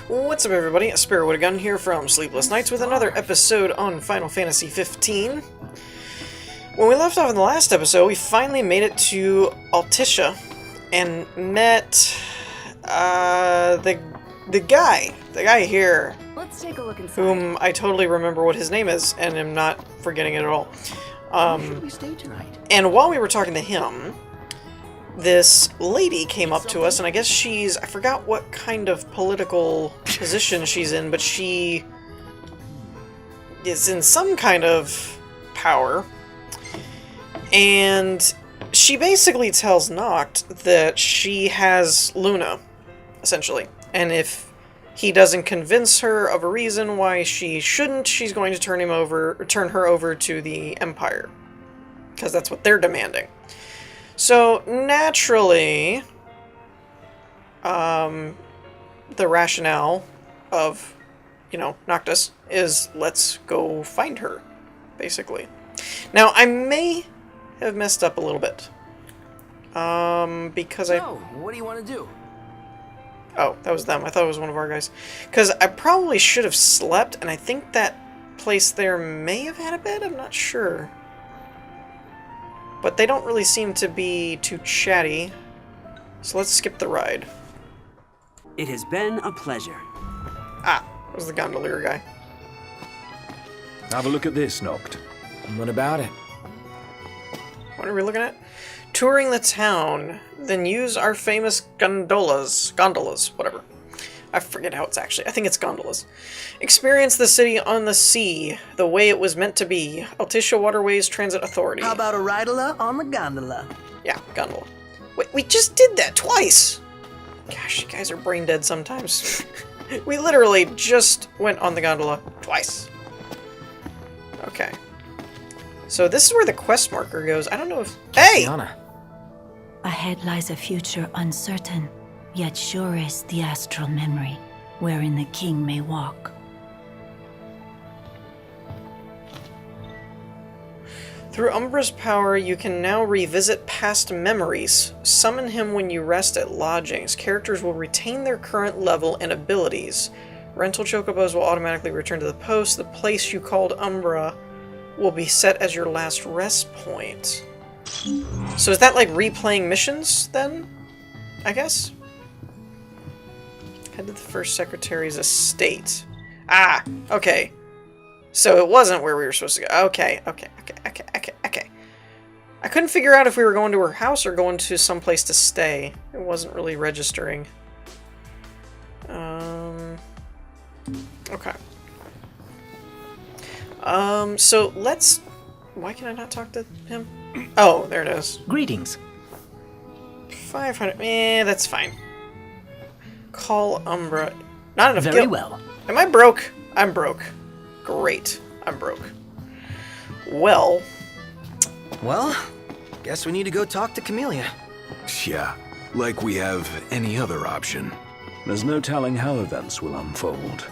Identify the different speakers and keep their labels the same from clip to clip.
Speaker 1: What's up, everybody? Spirit with a Gun here from Sleepless Nights with another episode on Final Fantasy 15. When we left off in the last episode, we finally made it to Altissia and met the guy here.
Speaker 2: Let's take a look inside.
Speaker 1: Whom I totally remember what his name is, and am not forgetting it at all.
Speaker 2: Where should we stay tonight?
Speaker 1: And while we were talking to him, this lady came up to us, and I guess she's... I forgot what kind of political position she's in, but she is in some kind of power. And she basically tells Noct that she has Luna, essentially. And if he doesn't convince her of a reason why she shouldn't, she's going to turn her over to the Empire. Because that's what they're demanding. So, naturally, the rationale of, Noctis is let's go find her, basically. Now, I may have messed up a little bit. Because
Speaker 2: So, what do you want to do?
Speaker 1: Oh, that was them. I thought it was one of our guys. Because I probably should have slept, and I think that place there may have had a bed, I'm not sure. But they don't really seem to be too chatty, so let's skip the ride.
Speaker 3: It has been a pleasure.
Speaker 1: Ah, that was the gondolier guy.
Speaker 4: Have a look at this, Noct.
Speaker 5: What about it?
Speaker 1: What are we looking at? Touring the town, then use our famous gondolas, whatever. I forget how it's actually. I think it's gondolas. Experience the city on the sea, the way it was meant to be. Altissia Waterways Transit Authority.
Speaker 2: How about a ridola on the gondola?
Speaker 1: Yeah, gondola. Wait, we just did that twice! Gosh, you guys are brain dead sometimes. We literally just went on the gondola twice. Okay. So this is where the quest marker goes. I don't know if... Hey!
Speaker 6: Ahead lies a future uncertain, yet sure is the astral memory, wherein the king may walk.
Speaker 1: Through Umbra's power, you can now revisit past memories. Summon him when you rest at lodgings. Characters will retain their current level and abilities. Rental chocobos will automatically return to the post. The place you called Umbra will be set as your last rest point. So is that like replaying missions, then? I guess? Head to the first secretary's estate. Ah, okay. So it wasn't where we were supposed to go. Okay. I couldn't figure out if we were going to her house or going to some place to stay. It wasn't really registering. Okay. So let's... Why can I not talk to him? Oh, there it is.
Speaker 5: Greetings.
Speaker 1: 500... that's fine. Call Umbra. Not enough
Speaker 5: Very well.
Speaker 1: Am I broke? I'm broke. Great. I'm broke. Well,
Speaker 5: Guess we need to go talk to Camellia.
Speaker 4: Yeah, like we have any other option. There's no telling how events will unfold.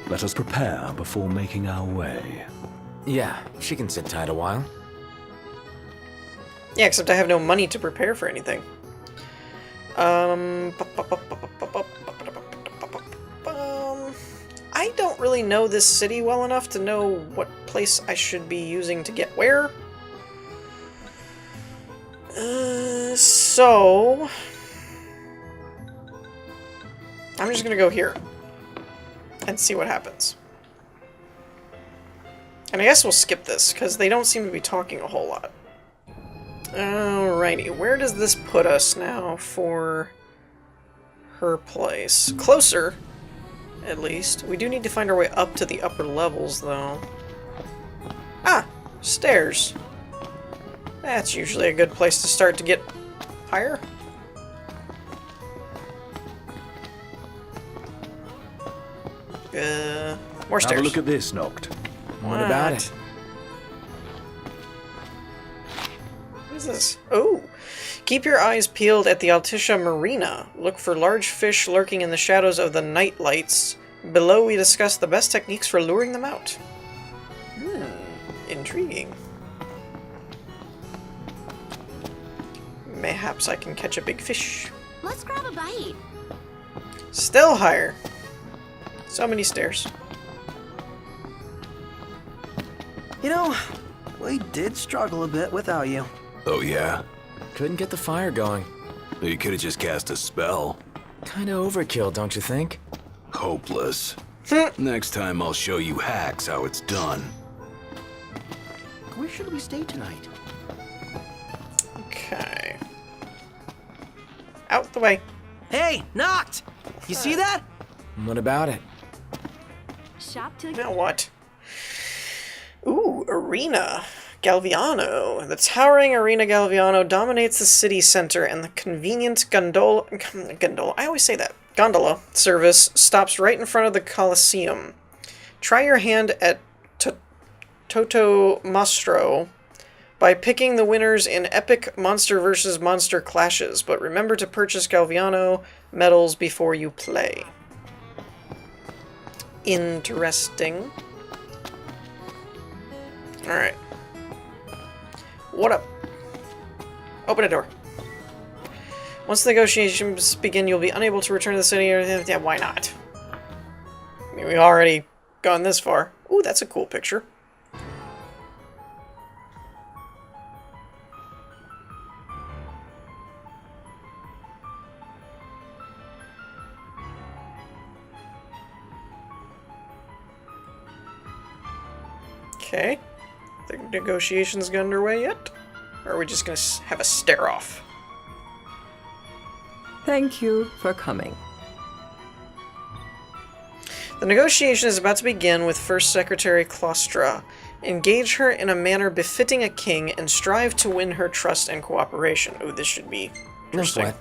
Speaker 4: Let us prepare before making our way.
Speaker 5: Yeah, she can sit tight a while.
Speaker 1: yeah, except I have no money to prepare for anything. I don't really know this city well enough to know what place I should be using to get where. So... I'm just gonna go here. And see what happens. And I guess we'll skip this, because they don't seem to be talking a whole lot. Alrighty, where does this put us now for her place? Closer, at least. We do need to find our way up to the upper levels, though. Ah! Stairs. That's usually a good place to start to get higher. More stairs.
Speaker 4: Have a look at this, Noct.
Speaker 5: What about it?
Speaker 1: What is this? Oh! Keep your eyes peeled at the Altissia Marina. Look for large fish lurking in the shadows of the night lights. Below we discuss the best techniques for luring them out. Intriguing. Mayhaps I can catch a big fish.
Speaker 7: Let's grab a bite.
Speaker 1: Still higher. So many stairs.
Speaker 2: You know, we did struggle a bit without you.
Speaker 4: Oh yeah?
Speaker 5: Couldn't get the fire going.
Speaker 4: You could have just cast a spell.
Speaker 5: Kinda overkill, don't you think?
Speaker 4: Hopeless. Next time I'll show you hacks how it's done.
Speaker 2: Where should we stay tonight?
Speaker 1: Okay. Out the way.
Speaker 2: Hey, Noct! You see that?
Speaker 5: What about it?
Speaker 6: Shop till
Speaker 1: Now what? Ooh, Arena Galviano. The towering Arena Galviano dominates the city center, and the convenient gondola I always say that. Gondola service stops right in front of the Colosseum. Try your hand at Toto Mastro by picking the winners in epic monster versus monster clashes, but remember to purchase Galviano medals before you play. Interesting. Alright. What up? Open a door. Once the negotiations begin, you'll be unable to return to the city. Yeah, why not? I mean, we've already gone this far. Ooh, that's a cool picture. Okay. The negotiations get underway yet? Or are we just gonna have a stare-off?
Speaker 7: Thank you for coming.
Speaker 1: The negotiation is about to begin with First Secretary Claustra. Engage her in a manner befitting a king and strive to win her trust and cooperation. Ooh, this should be
Speaker 5: No
Speaker 1: interesting.
Speaker 5: sweat.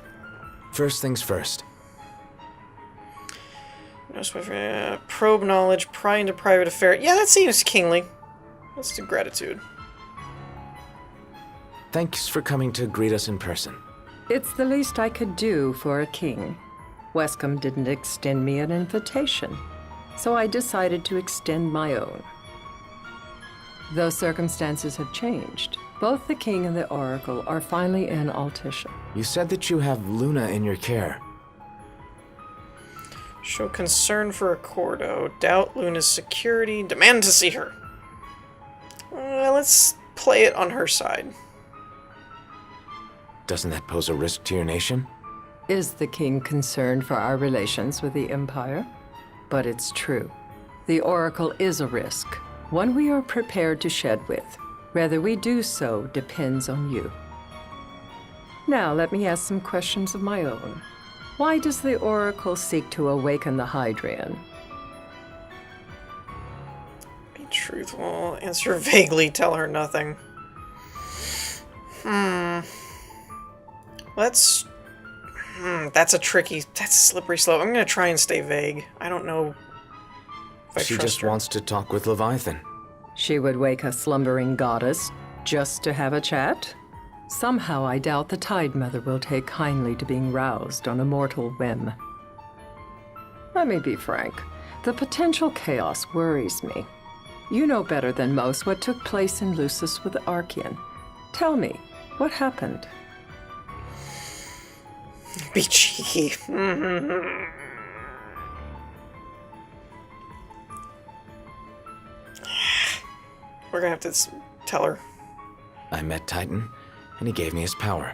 Speaker 5: First things first.
Speaker 1: No sweat. Probe knowledge, pry into private affair. Yeah, that seems kingly. Let's do gratitude.
Speaker 5: Thanks for coming to greet us in person.
Speaker 7: It's the least I could do for a king. Wescombe didn't extend me an invitation, so I decided to extend my own. Though circumstances have changed, both the king and the oracle are finally in Altisha.
Speaker 5: You said that you have Luna in your care.
Speaker 1: Show concern for Accordo. Doubt Luna's security. Demand to see her. Let's play it on her side.
Speaker 5: Doesn't that pose a risk to your nation?
Speaker 7: Is the king concerned for our relations with the Empire? But it's true. The oracle is a risk, one we are prepared to shed with. Whether we do so depends on you. Now let me ask some questions of my own. Why does the oracle seek to awaken the Hydrean?
Speaker 1: Be truthful. Answer vaguely. Tell her nothing. Let's... that's a slippery slope. I'm gonna try and stay vague. I don't know if I
Speaker 5: She
Speaker 1: trust
Speaker 5: just
Speaker 1: her.
Speaker 5: wants to talk with Leviathan.
Speaker 7: She would wake a slumbering goddess just to have a chat? Somehow I doubt the Tide Mother will take kindly to being roused on a mortal whim. Let me be frank. The potential chaos worries me. You know better than most what took place in Lucis with Archean. Tell me, what happened?
Speaker 1: Be cheeky. We're gonna have to tell her.
Speaker 5: I met Titan, and he gave me his power.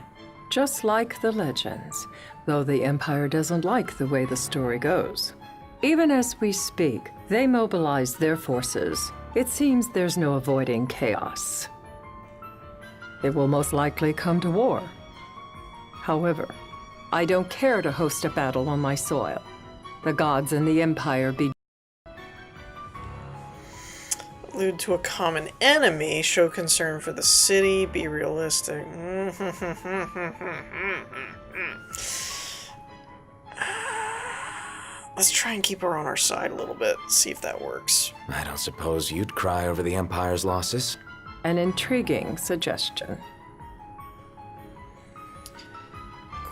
Speaker 7: Just like the legends, though the Empire doesn't like the way the story goes. Even as we speak, they mobilize their forces. It seems there's no avoiding chaos. It will most likely come to war. However, I don't care to host a battle on my soil. The gods and the Empire be
Speaker 1: Allude to a common enemy. Show concern for the city. Be realistic. Let's try and keep her on our side a little bit. See if that works.
Speaker 5: I don't suppose you'd cry over the Empire's losses?
Speaker 7: an intriguing suggestion.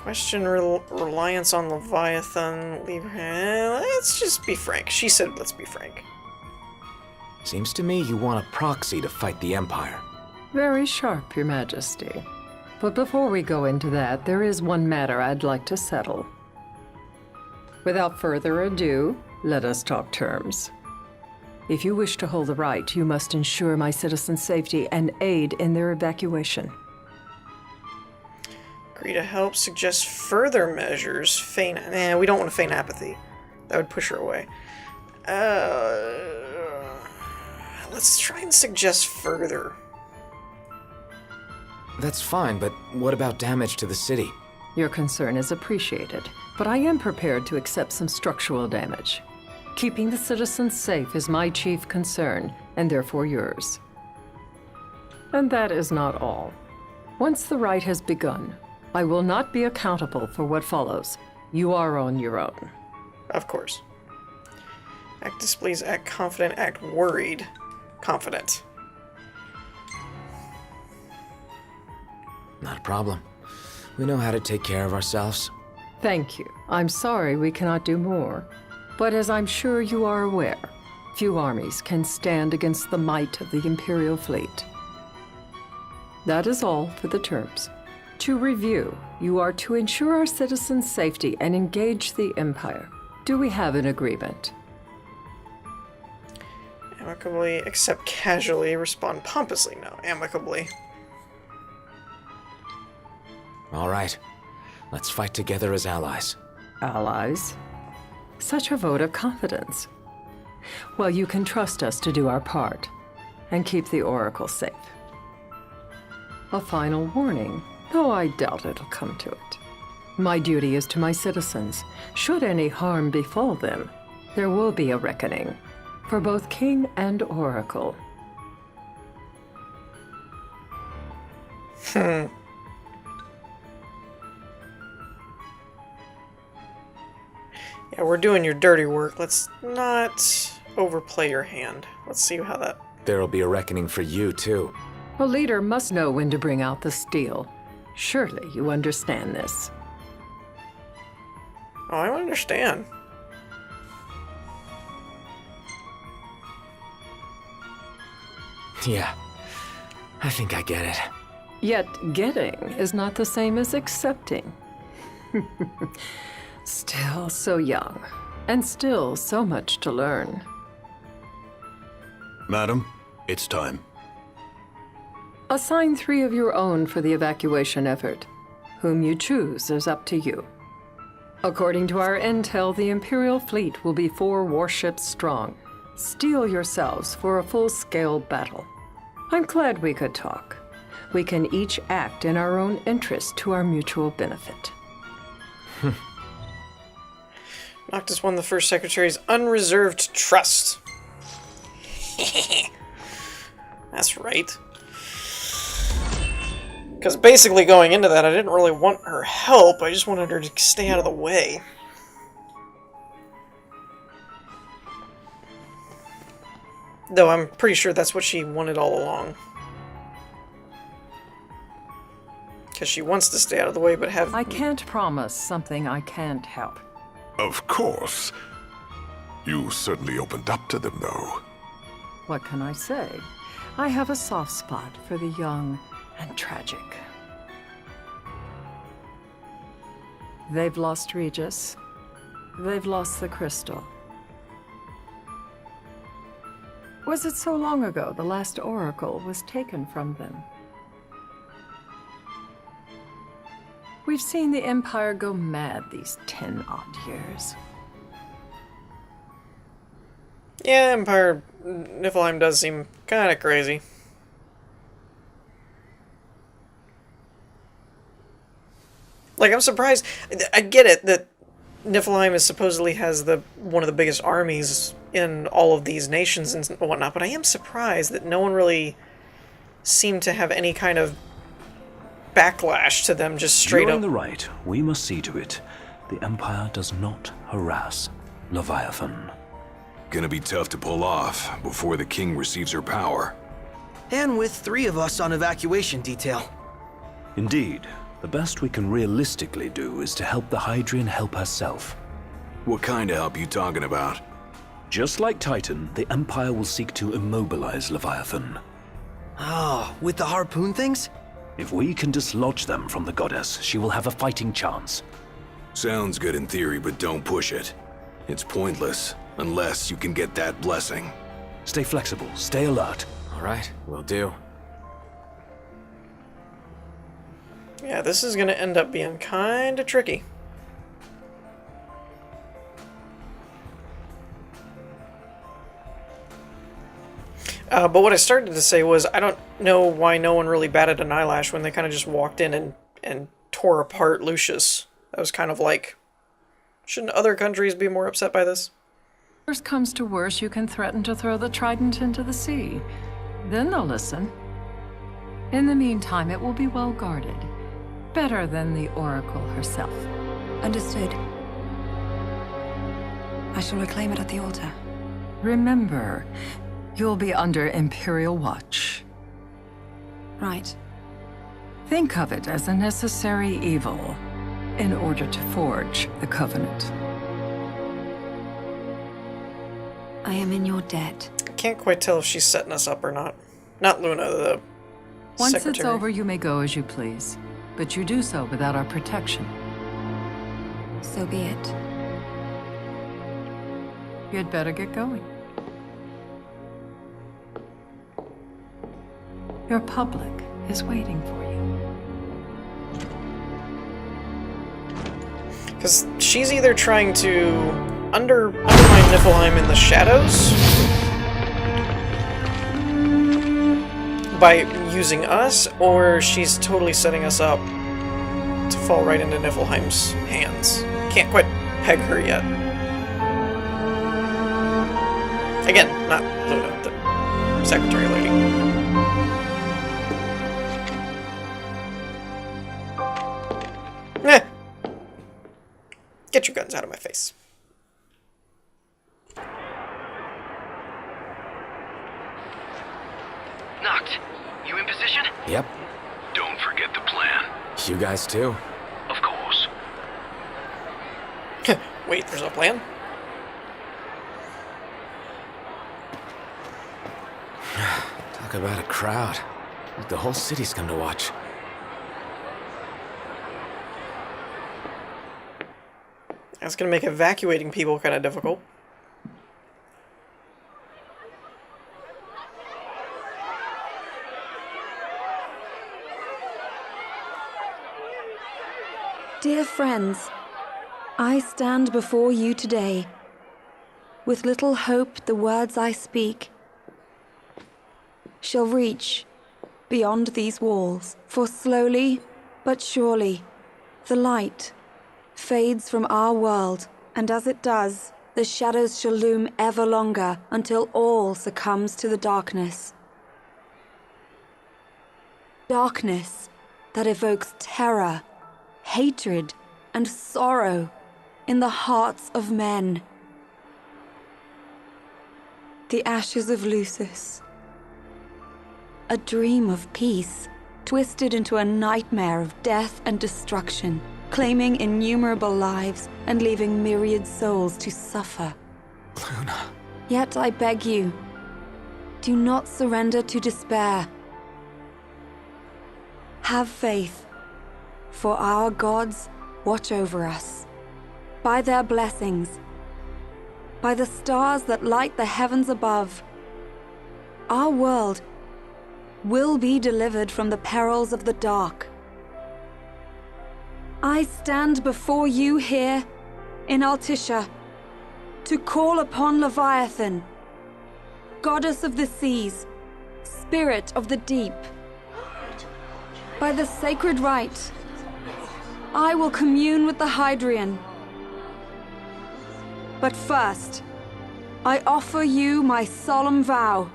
Speaker 1: Question reliance on Leviathan. Leave her. Let's just be frank. She said, let's be frank.
Speaker 5: Seems to me you want a proxy to fight the Empire.
Speaker 7: Very sharp, Your Majesty. But before we go into that, there is one matter I'd like to settle. Without further ado, Let us talk terms. If you wish to hold the right, you must ensure my citizens' safety and aid in their evacuation.
Speaker 1: Agree to help, suggest further measures, feign... Nah, we don't want to feign apathy. That would push her away. Let's try and suggest further.
Speaker 5: That's fine, but what about damage to the city?
Speaker 7: Your concern is appreciated, but I am prepared to accept some structural damage. Keeping the citizens safe is my chief concern, and therefore yours. And that is not all. Once the rite has begun, I will not be accountable for what follows. You are on your own.
Speaker 1: Of course. Act displeased, act confident, act worried. Confident.
Speaker 5: Not a problem. We know how to take care of ourselves.
Speaker 7: Thank you. I'm sorry we cannot do more. But as I'm sure you are aware, few armies can stand against the might of the Imperial fleet. That is all for the terms. To review, you are to ensure our citizens' safety and engage the Empire. Do we have an agreement?
Speaker 1: Amicably, accept casually, respond pompously. No, amicably.
Speaker 5: All right. Let's fight together as allies.
Speaker 7: Allies? Such a vote of confidence. Well, you can trust us to do our part and keep the Oracle safe. A final warning, though I doubt it'll come to it. My duty is to my citizens. Should any harm befall them, there will be a reckoning for both King and Oracle.
Speaker 1: Yeah, we're doing your dirty work. Let's not overplay your hand. Let's see how that...
Speaker 5: There'll be a reckoning for you, too.
Speaker 7: A leader must know when to bring out the steel. Surely you understand this.
Speaker 1: Oh, I understand.
Speaker 5: Yeah, I think I get it.
Speaker 7: Yet getting is not the same as accepting. Still so young, and still so much to learn.
Speaker 4: Madam, it's time.
Speaker 7: Assign 3 of your own for the evacuation effort. Whom you choose is up to you. According to our intel, the Imperial fleet will be 4 warships strong. Steel yourselves for a full-scale battle. I'm glad we could talk. We can each act in our own interest to our mutual benefit.
Speaker 1: Noctis won the first secretary's unreserved trust. That's right. Because basically going into that, I didn't really want her help, I just wanted her to stay out of the way. Though I'm pretty sure that's what she wanted all along. Because she wants to stay out of the way, but have...
Speaker 7: I can't promise something I can't help.
Speaker 8: Of course. You certainly opened up to them, though.
Speaker 7: What can I say? I have a soft spot for the young and tragic. They've lost Regis. They've lost the crystal. Was it so long ago the last oracle was taken from them? We've seen the Empire go mad these 10-odd years.
Speaker 1: Yeah, Empire Niflheim does seem kind of crazy. Like, I'm surprised. I get it that Niflheim is supposedly has one of the biggest armies in all of these nations and whatnot, but I am surprised that no one really seemed to have any kind of backlash to them just straight
Speaker 4: You're
Speaker 1: up.
Speaker 4: in the right. We must see to it. The Empire does not harass Leviathan.
Speaker 8: Gonna be tough to pull off before the king receives her power.
Speaker 2: And with 3 of us on evacuation detail.
Speaker 4: Indeed, the best we can realistically do is to help the Hydrean help herself.
Speaker 8: What kind of help you talking about?
Speaker 4: Just like Titan, the Empire will seek to immobilize Leviathan.
Speaker 2: Oh, with the harpoon things?
Speaker 4: If we can dislodge them from the goddess, she will have a fighting chance.
Speaker 8: Sounds good in theory, but don't push it. It's pointless.
Speaker 4: Unless you can get that blessing. Stay flexible, stay alert.
Speaker 5: All right, will do.
Speaker 1: Yeah, this is gonna end up being kinda tricky. But what I started to say was, I don't know why no one really batted an eyelash when they kind of just walked in and tore apart Lucis. That was kind of like, shouldn't other countries be more upset by this?
Speaker 7: Worst comes to worst, you can threaten to throw the trident into the sea. Then they'll listen. In the meantime, it will be well guarded. Better than the Oracle herself.
Speaker 9: Understood. I shall reclaim it at the altar.
Speaker 7: Remember, you'll be under Imperial watch.
Speaker 9: Right.
Speaker 7: Think of it as a necessary evil in order to forge the Covenant.
Speaker 9: I am in your debt.
Speaker 1: I can't quite tell if she's setting us up or not. Not Luna, the
Speaker 7: Once
Speaker 1: secretary.
Speaker 7: it's over, you may go as you please. But you do so without our protection.
Speaker 9: So be it.
Speaker 7: You'd better get going. Your public is waiting for you.
Speaker 1: Because she's either trying to undermine Niflheim in the shadows by using us, or she's totally setting us up to fall right into Niflheim's hands. Can't quite peg her yet. Again, not Luna, the secretary lady. Get your guns out of my face.
Speaker 10: Noct, you in position?
Speaker 5: Yep.
Speaker 10: Don't forget the plan.
Speaker 5: You guys too.
Speaker 10: Of course.
Speaker 1: Wait, there's no plan?
Speaker 5: Talk about a crowd. Like the whole city's come to watch.
Speaker 1: That's gonna make evacuating people kind of difficult.
Speaker 9: Dear friends, I stand before you today. With little hope, the words I speak shall reach beyond these walls. For slowly but surely, the light fades from our world, and as it does, the shadows shall loom ever longer until all succumbs to the darkness. Darkness that evokes terror, hatred, and sorrow in the hearts of men. The ashes of Lucis. A dream of peace, twisted into a nightmare of death and destruction, claiming innumerable lives and leaving myriad souls to suffer.
Speaker 5: Luna.
Speaker 9: Yet I beg you, do not surrender to despair. Have faith, for our gods watch over us. By their blessings, by the stars that light the heavens above, our world will be delivered from the perils of the dark. I stand before you here in Altissia to call upon Leviathan, goddess of the seas, spirit of the deep. By the sacred rite, I will commune with the Hydrean. But first, I offer you my solemn vow.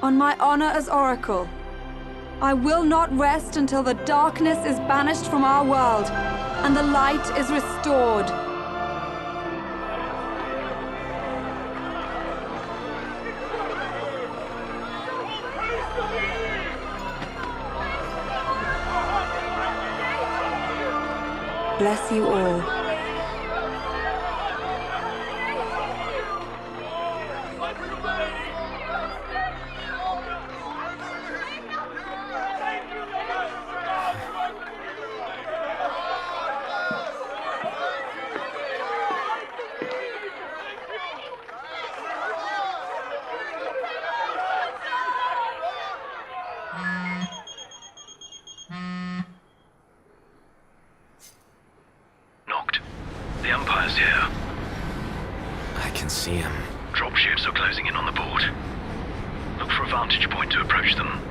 Speaker 9: On my honor as Oracle, I will not rest until the darkness is banished from our world and the light is restored. Bless you all.
Speaker 10: Knocked. The Empire's here.
Speaker 5: I can see him.
Speaker 10: Dropships are closing in on the port. Look for a vantage point to approach them.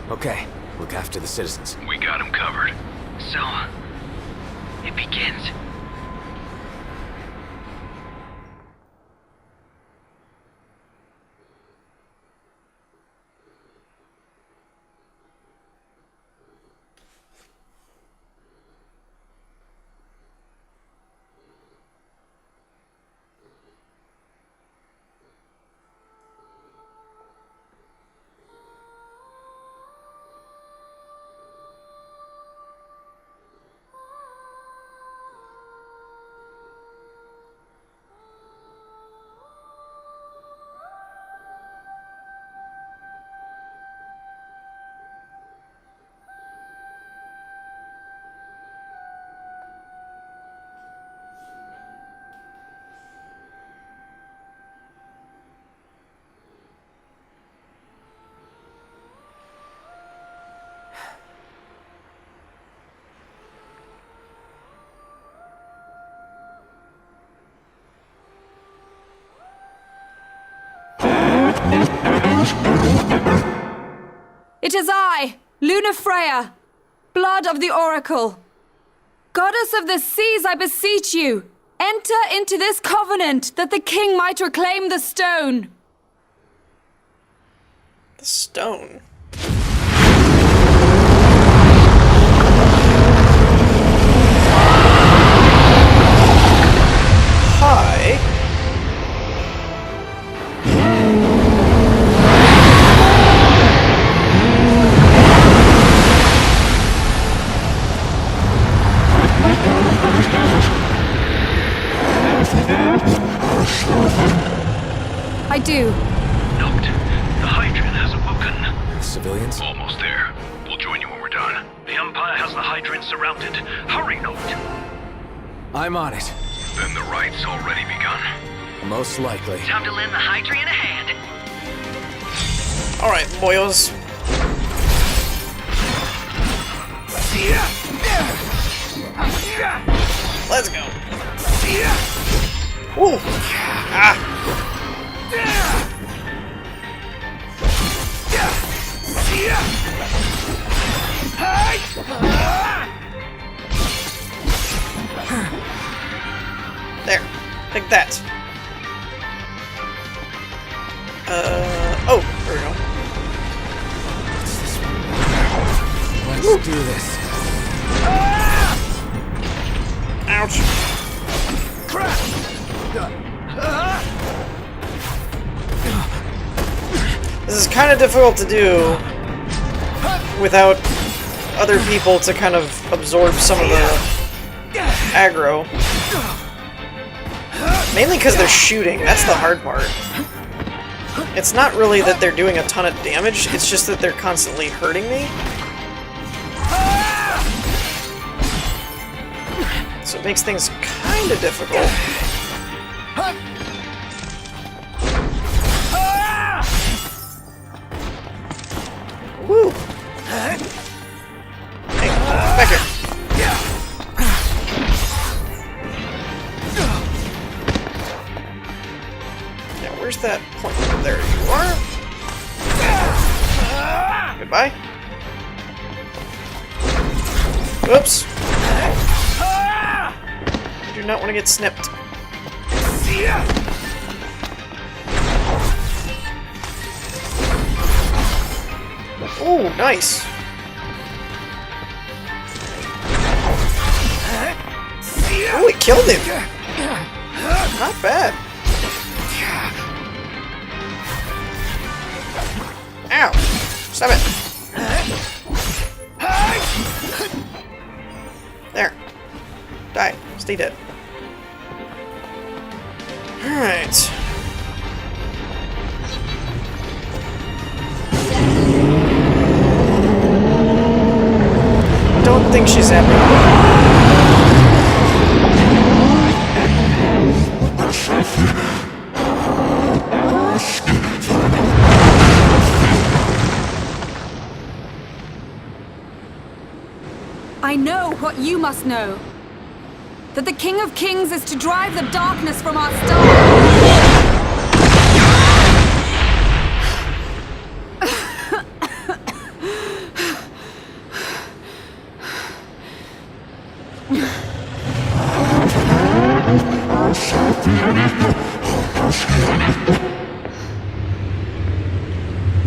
Speaker 5: Okay, look after the citizens.
Speaker 10: We got them covered. So, it begins.
Speaker 9: It is I, Luna Freya, blood of the Oracle. Goddess of the seas, I beseech you, enter into this covenant that the king might reclaim the stone.
Speaker 1: The stone? Hi.
Speaker 9: I do.
Speaker 10: Knocked. The Hydrean has awoken.
Speaker 5: Civilians?
Speaker 10: Almost there. We'll join you when we're done. The Empire has the Hydrean surrounded. Hurry, Knocked.
Speaker 5: I'm on it.
Speaker 10: Then the right's already begun.
Speaker 5: Most likely.
Speaker 11: Time to lend the Hydrean a hand.
Speaker 1: Alright, boyos. Let's go. Ooh. Ah. There. Take that. Oh, there we go.
Speaker 5: Let's do this.
Speaker 1: Ouch. This is kind of difficult to do without other people to kind of absorb some of the aggro. Mainly because they're shooting, that's the hard part. It's not really that they're doing a ton of damage, it's just that they're constantly hurting me. So it makes things kind of difficult. Woo! Hey, back here. Yeah, where's that point? There you are. Goodbye. Whoops. I do not want to get snipped. Oh, nice. Oh, it killed him. Not bad. Ow. Stop it. There. Die. Stay dead. Alright. Don't think she's happy.
Speaker 9: I know what you must know. That the King of Kings is to drive the darkness from our star.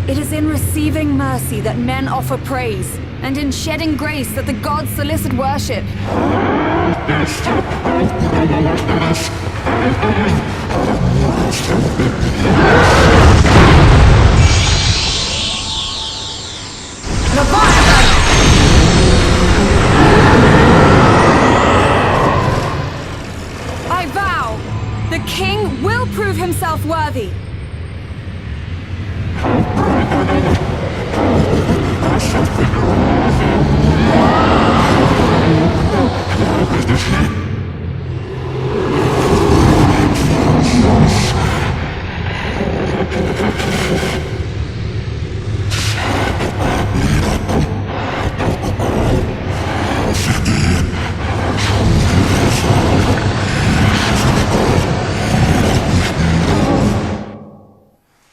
Speaker 9: It is in receiving mercy that men offer praise, and in shedding grace that the gods solicit worship. Leviathan! I vow, the king will prove himself worthy.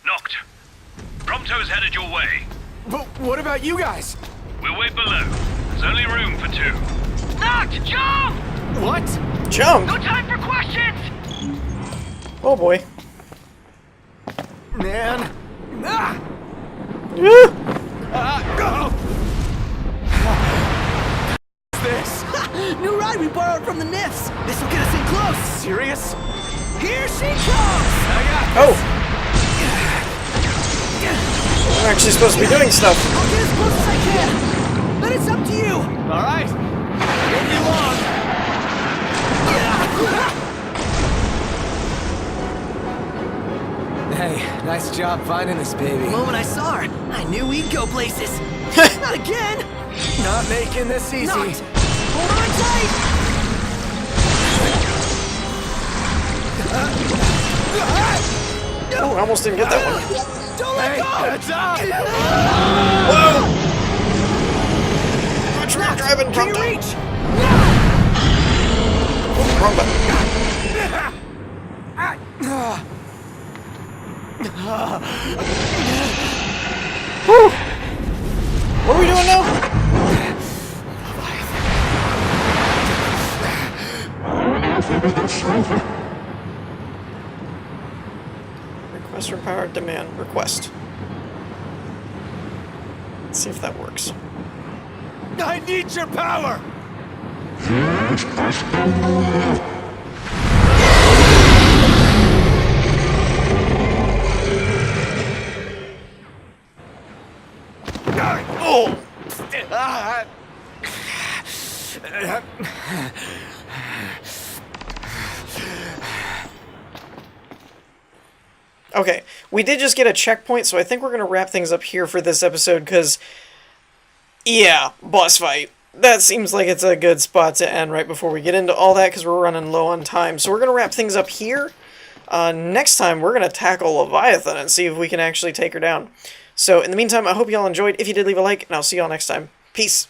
Speaker 10: Noct. Prompto's headed your way.
Speaker 5: But what about you guys?
Speaker 10: We'll wait below. There's only room for two. Noct, jump!
Speaker 5: What?
Speaker 1: Jump!
Speaker 10: No time for questions!
Speaker 1: Oh boy.
Speaker 5: Man. Ah! Go! What's this?
Speaker 2: New ride we borrowed from the Nifs. This will get us in close.
Speaker 5: Serious?
Speaker 2: Here she comes!
Speaker 1: Oh! We're actually supposed to be doing stuff.
Speaker 2: I'll get as close as I can. But it's up to you.
Speaker 5: All right. Won't be long. Hey, nice job finding this baby.
Speaker 2: The moment I saw her, I knew we'd go places. Not again.
Speaker 5: Not making this easy.
Speaker 2: Not. Hold on tight.
Speaker 1: Oh, I almost didn't get that one.
Speaker 2: Don't let
Speaker 5: Hey,
Speaker 2: go.
Speaker 5: heads up!
Speaker 1: Whoa! Watch me driving,
Speaker 2: Can you
Speaker 1: Prompto.
Speaker 2: reach?
Speaker 1: Oh, wrong button. Whew. What are we doing now? Request for power demand request. Let's see if that works.
Speaker 5: I need your power!
Speaker 1: Oh! Okay, we did just get a checkpoint, so I think we're going to wrap things up here for this episode, because, yeah, boss fight. That seems like it's a good spot to end right before we get into all that, because we're running low on time. So we're going to wrap things up here. Next time, we're going to tackle Leviathan and see if we can actually take her down. So, in the meantime, I hope you all enjoyed. If you did, leave a like, and I'll see you all next time. Peace.